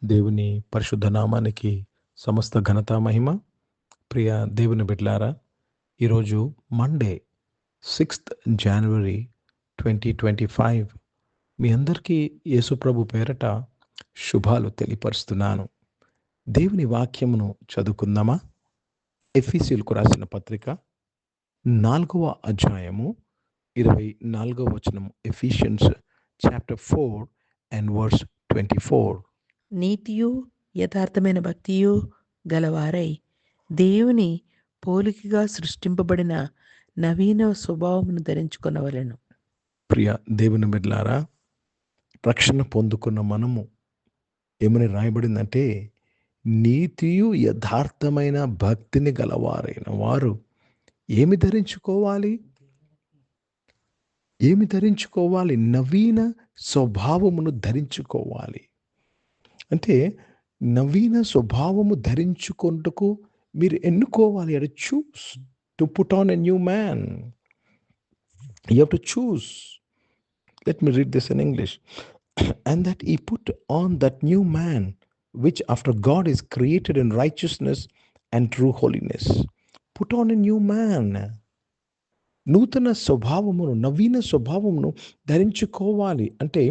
దేవుని పరిశుద్ధ నామానికి సమస్త ఘనత మహిమ. ప్రియ దేవుని బిడ్డలారా, ఈరోజు మండే 6th జనవరి 2025. మీ అందరికీ యేసుప్రభు పేరట శుభాలు తెలియపరుస్తున్నాను. దేవుని వాక్యమును చదువుకుందామా? ఎఫెసీయులకు రాసిన పత్రిక 4వ అధ్యాయము 24వ వచనం. Ephesians chapter 4 and verse 24. నీతియు యథార్థమైన భక్తియు గలవారై దేవుని పోలికగా సృష్టింపబడిన నవీన స్వభావమును ధరించుకొనవలెను. ప్రియ దేవుని బిడ్డలారా, రక్షణ పొందుకున్న మనము ఏమని రాయబడిందంటే, నీతియు యథార్థమైన భక్తిని గలవారైన వారు ఏమి ధరించుకోవాలి? నవీన స్వభావమును ధరించుకోవాలి. అంటే నవీన స్వభావము ధరించుకొనుటకు మీరు ఎన్నుకోవాలి. అది choose to put on a new man. You have to choose. Let me read this in English. And that he put on that new man, which after God is created in righteousness and true holiness. Put on a new man. నూతన స్వభావమును, నవీన స్వభావమును ధరించుకోవాలి. అంటే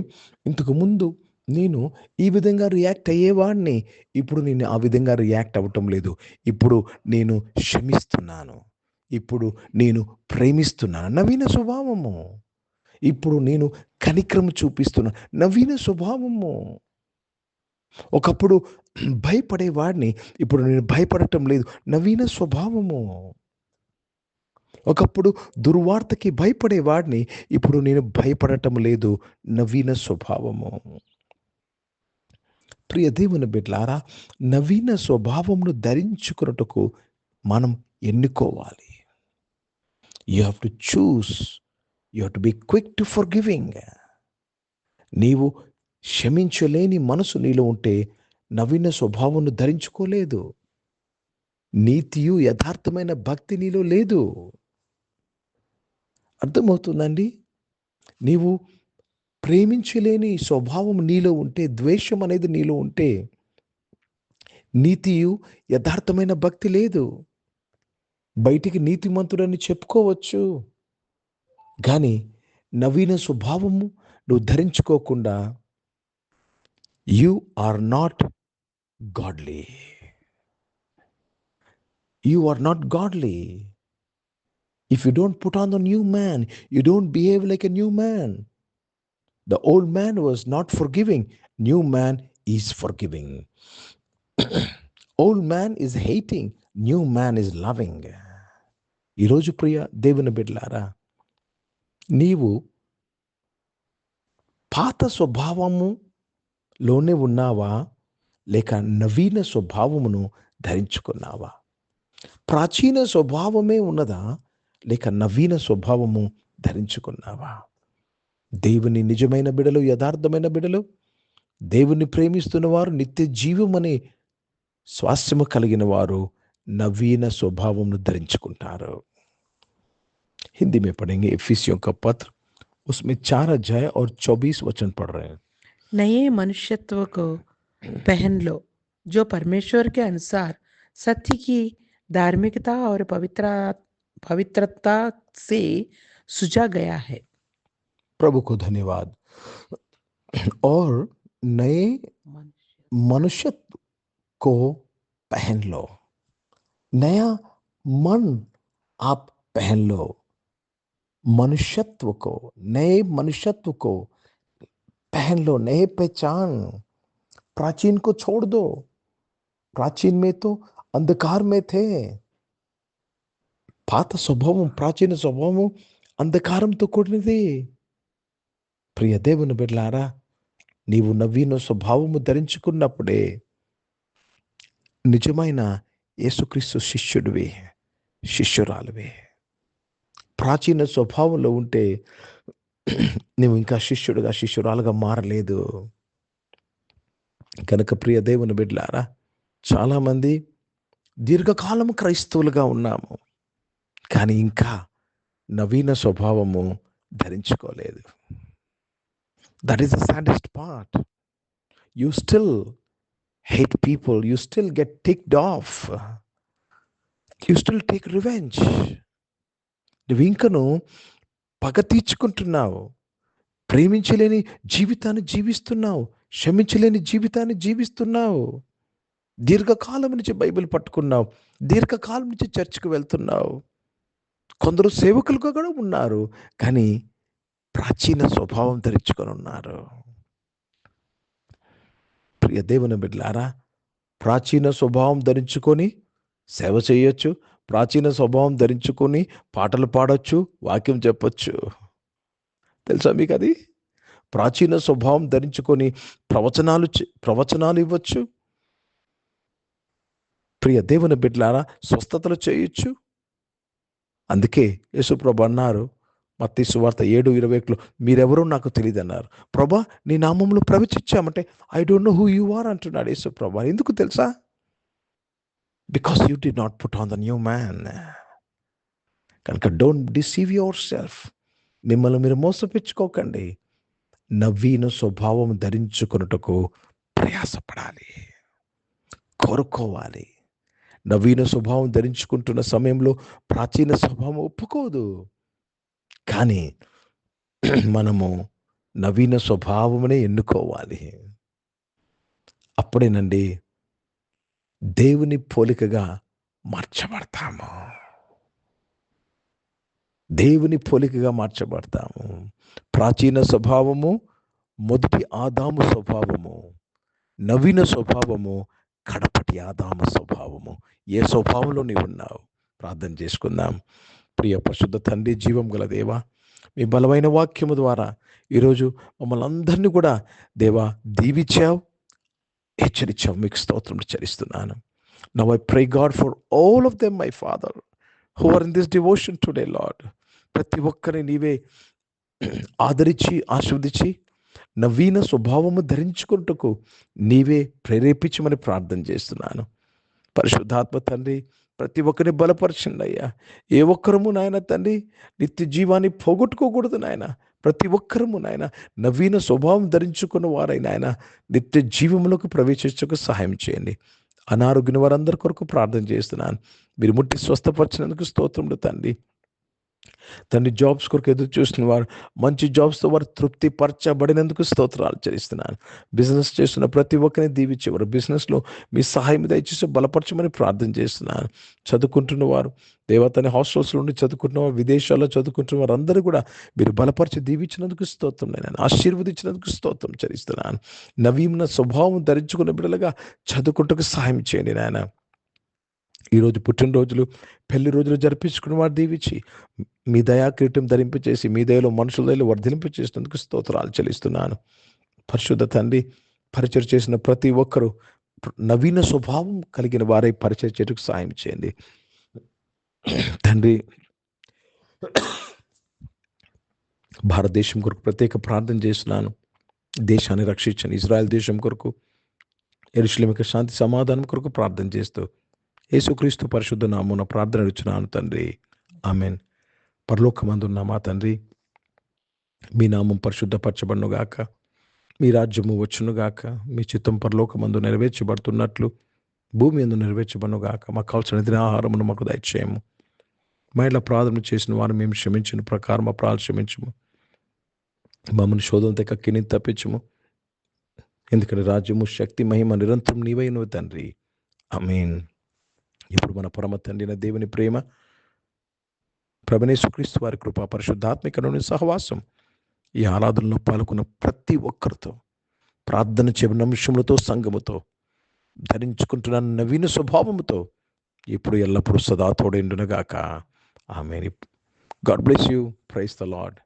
ఇంతకు ముందు నేను ఈ విధంగా రియాక్ట్ అయ్యేవాడిని, ఇప్పుడు నేను ఆ విధంగా రియాక్ట్ అవ్వటం లేదు. ఇప్పుడు నేను క్షమిస్తున్నాను, ఇప్పుడు నేను ప్రేమిస్తున్నాను. నవీన స్వభావము. ఇప్పుడు నేను కనిక్రము చూపిస్తున్నా. నవీన స్వభావము. ఒకప్పుడు భయపడేవాడిని, ఇప్పుడు నేను భయపడటం లేదు. నవీన స్వభావము. ఒకప్పుడు దుర్వార్తకి భయపడేవాడిని, ఇప్పుడు నేను భయపడటం లేదు. నవీన స్వభావము. ప్రియ దేవుని బిడ్డలారా, నవీన స్వభావమును ధరించుకున్నట్టుకు మనం ఎన్నుకోవాలి. You have to choose. You have to be quick to forgiving. నీవు క్షమించలేని మనసు నీలో ఉంటే నవీన స్వభావమును ధరించుకోలేదు. నీతియు యథార్థమైన భక్తి నీలో లేదు. అర్థమవుతుందండి? నీవు ప్రేమించలేని స్వభావం నీలో ఉంటే, ద్వేషం అనేది నీలో ఉంటే, నీతియు యథార్థమైన భక్తి లేదు. బయటికి నీతిమంతుడని చెప్పుకోవచ్చు, కానీ నవీన స్వభావము నువ్వు ధరించుకోకుండా you are not godly. You are not godly. If you don't put on the new man, you don't behave like a new man. The old man was not forgiving. New man is forgiving. Old man is hating. New man is loving. ఈరోజు ప్రియ దేవుని బిడ్డలారా, నీవు పాత స్వభావములోనే ఉన్నావా, లేక నవీన స్వభావమును ధరించుకున్నావా? ప్రాచీన స్వభావమే ఉన్నదా, లేక నవీన స్వభావము ధరించుకున్నావా? దేవుని నిజమైన బిడలు, యథార్థమైన బిడలు, దేవుని ప్రేమిస్తున్న వారు, నిత్య జీవం అనే స్వాస్థ్యము కలిగిన వారు నవీన స్వభావమును ధరించుకుంటారు. हिंदी में पढ़ेंगे एफिसियों का पत्र, उसमें 4 अध्याय और 24 वचन पढ़ रहे हैं. नए मनुष्यत्व को पहन लो, जो परमेश्वर के अनुसार सत्य की धार्मिकता और पवित्रता से सुजा गया है. प्रभु को धन्यवाद. और नए मनुष्यत्व को पहन लो. नया मन आप पहन लो. मनुष्यत्व को, नए मनुष्यत्व को पहन लो. नए पहचान. प्राचीन को छोड़ दो. प्राचीन में तो अंधकार में थे. పాత స్వభావం, ప్రాచీన స్వభావం అంధకారంతో కూడినది. ప్రియ దేవుని బిడ్డలారా, నీవు నవీన స్వభావము ధరించుకున్నప్పుడే నిజమైన యేసుక్రీస్తు శిష్యుడివి, శిష్యురాలువే. ప్రాచీన స్వభావంలో ఉంటే నువ్వు ఇంకా శిష్యుడుగా, శిష్యురాలుగా మారలేదు. కనుక ప్రియ దేవుని బిడ్డలారా, చాలామంది దీర్ఘకాలం క్రైస్తవులుగా ఉన్నాము, కానీ ఇంకా నవీన స్వభావము ధరించుకోలేదు. That is the saddest part. You still hate people, you still get ticked off. You still take revenge. నువ్వు ఇంకను పగ తీర్చుకుంటున్నావు. ప్రేమించలేని జీవితాన్ని జీవిస్తున్నావు. క్షమించలేని జీవితాన్ని జీవిస్తున్నావు. దీర్ఘకాలం నుంచి బైబిల్ పట్టుకున్నావు. దీర్ఘకాలం నుంచి చర్చికి వెళ్తున్నావు. కొందరు సేవకులుగా కూడా ఉన్నారు, కానీ ప్రాచీన స్వభావం ధరించుకొని ఉన్నారు. ప్రియ దేవుని బిడ్డలారా, ప్రాచీన స్వభావం ధరించుకొని సేవ చేయొచ్చు. ప్రాచీన స్వభావం ధరించుకొని పాటలు పాడొచ్చు, వాక్యం చెప్పొచ్చు. తెలుసా మీకు అది? ప్రాచీన స్వభావం ధరించుకొని ప్రవచనాలు ఇవ్వచ్చు. ప్రియ దేవుని బిడ్డలారా, స్వస్థతలు చేయొచ్చు. అందుకే యేసుప్రభు అన్నారు మత్తయి సువార్త 7:21 మీరెవరో నాకు తెలియదు అన్నారు. ప్రభా, నీ నామంలో ప్రవచించామంటే I don't know who you are అంటున్నాడు యేసుప్రభు. ఎందుకు తెలుసా? Because you did not put on the new man. కనుక డోంట్ డిసీవ్ యువర్ సెల్ఫ్. మిమ్మల్ని మీరు మోసపెచ్చుకోకండి. నవీన స్వభావం ధరించుకొనుటకు ప్రయాసపడాలి, కోరుకోవాలి. నవీన స్వభావం ధరించుకుంటున్న సమయంలో ప్రాచీన స్వభావం ఒప్పుకోదు. కానీ మనము నవీన స్వభావమునే ఎన్నుకోవాలి. అప్పుడేనండి దేవుని పోలికగా మార్చబడతాము. దేవుని పోలికగా మార్చబడతాము. ప్రాచీన స్వభావము మొదటి ఆదాము స్వభావము, నవీన స్వభావము కడపటి ఆదాము స్వభావము. ఏ స్వభావంలో నీవు ఉన్నావు? ప్రార్థన చేసుకుందాం. ప్రియ పరిశుద్ధ తండ్రి, జీవం గల దేవా, మీ బలమైన వాక్యము ద్వారా ఈరోజు మమ్మల్ని అందరినీ కూడా దేవా దీవించావు, హెచ్చరించావు. మీకు స్తోత్రం చెల్లిస్తున్నాను. Now I pray God for all of them my father who are in this devotion today Lord. ప్రతి ఒక్కరిని నీవే ఆదరించి ఆశీర్వదించి నవీన స్వభావము ధరించుకుంటకు నీవే ప్రేరేపించమని ప్రార్థన చేస్తున్నాను. పరిశుద్ధాత్మ తండ్రి, ప్రతి ఒక్కరిని బలపరచండి అయ్యా. ఏ ఒక్కరము నాయన తండ్రి నిత్య జీవాన్ని పోగొట్టుకోకూడదు నాయన. ప్రతి ఒక్కరము నాయన నవీన స్వభావం ధరించుకున్న వారై నాయన నిత్య జీవములకు ప్రవేశించకు సహాయం చేయండి. అనారోగ్యం వారందరి కొరకు ప్రార్థన చేస్తున్నాను. మీరు ముట్టి స్వస్థపరిచినందుకు స్తోత్రములు తండ్రి. తండ్రి, జాబ్స్ కొరకు ఎదురు చూస్తున్న వారు మంచి జాబ్స్తో వారు తృప్తి పరచబడినందుకు స్తోత్రాలు చెల్లిస్తున్నాను. బిజినెస్ చేస్తున్న ప్రతి ఒక్కరిని దీవించేవారు బిజినెస్లో మీ సహాయం దయచేసి బలపరచమని ప్రార్థన చేస్తున్నాను. చదువుకుంటున్న వారు దేవతని హాస్టల్స్ నుండి చదువుకుంటున్న వారు, విదేశాల్లో చదువుకుంటున్న వారు అందరూ కూడా మీరు బలపరిచి దీవించినందుకు స్తోత్రం, నేను ఆశీర్వదించినందుకు స్తోత్రం చెల్లిస్తున్నాను. నవీన స్వభావం ధరించుకున్న బిడ్డలుగా చదువుకుంటూ సహాయం చేయండి నాయన. ఈరోజు పుట్టినరోజులు, పెళ్లి రోజులు జరిపించుకున్న వారు దీవించి మీ దయా కిరీటం ధరింపచేసి మీ దయలో మనుషుల దయలో వర్ధింపచేసినందుకు స్తోత్రాలు చెల్లిస్తున్నాను. పరిశుద్ధ తండ్రి, పరిచయం చేసిన ప్రతి ఒక్కరూ నవీన స్వభావం కలిగిన వారై పరిచయం చేయడానికి సాయం చేయండి తండ్రి. భారతదేశం కొరకు ప్రత్యేక ప్రార్థన చేస్తున్నాను. దేశాన్ని రక్షించండి. ఇజ్రాయెల్ దేశం కొరకు, యెరూషలేముకు శాంతి సమాధానం కొరకు ప్రార్థన చేస్తూ యేసుక్రీస్తు పరిశుద్ధ నామమున ప్రార్థన ఇచ్చున్నాను తండ్రి, ఆమెన్. పరలోకమందున్న మా తండ్రి, మీ నామం పరిశుద్ధపరచబడునుగాక, మీ రాజ్యము వచ్చునుగాక, మీ చిత్తం పరలోకమందు నెరవేర్చబడుతున్నట్లు భూమి యందు నెరవేర్చబడునుగాక. మాకు కావాల్సిన దిన ఆహారమును మాకు దయచేయము. మా ఇంట్లో ప్రార్థన చేసిన వారు మేము క్షమించిన ప్రకారం మా ప్రార్థన క్షమించము. మమ్మల్ని శోధన తెక్కని తప్పించము. ఎందుకంటే రాజ్యము, శక్తి, మహిమ నిరంతరం నీవైనవి తండ్రి, ఆమేన్. ఇప్పుడు మన పరమ తండ్రి దేవుని ప్రేమ, ప్రభువైన యేసుక్రీస్తు వారి కృప, పరిశుద్ధాత్మికమైన సహవాసం ఈ ఆరాధనలో పాల్గొన్న ప్రతి ఒక్కరితో, ప్రార్థన చేయబడిన నిమిషములతో, సంఘముతో, ధరించుకుంటున్న నవీన స్వభావముతో ఇప్పుడు ఎల్లప్పుడూ సదా తోడైండునుగాక. ఆమేన్. God bless you. Praise the lord.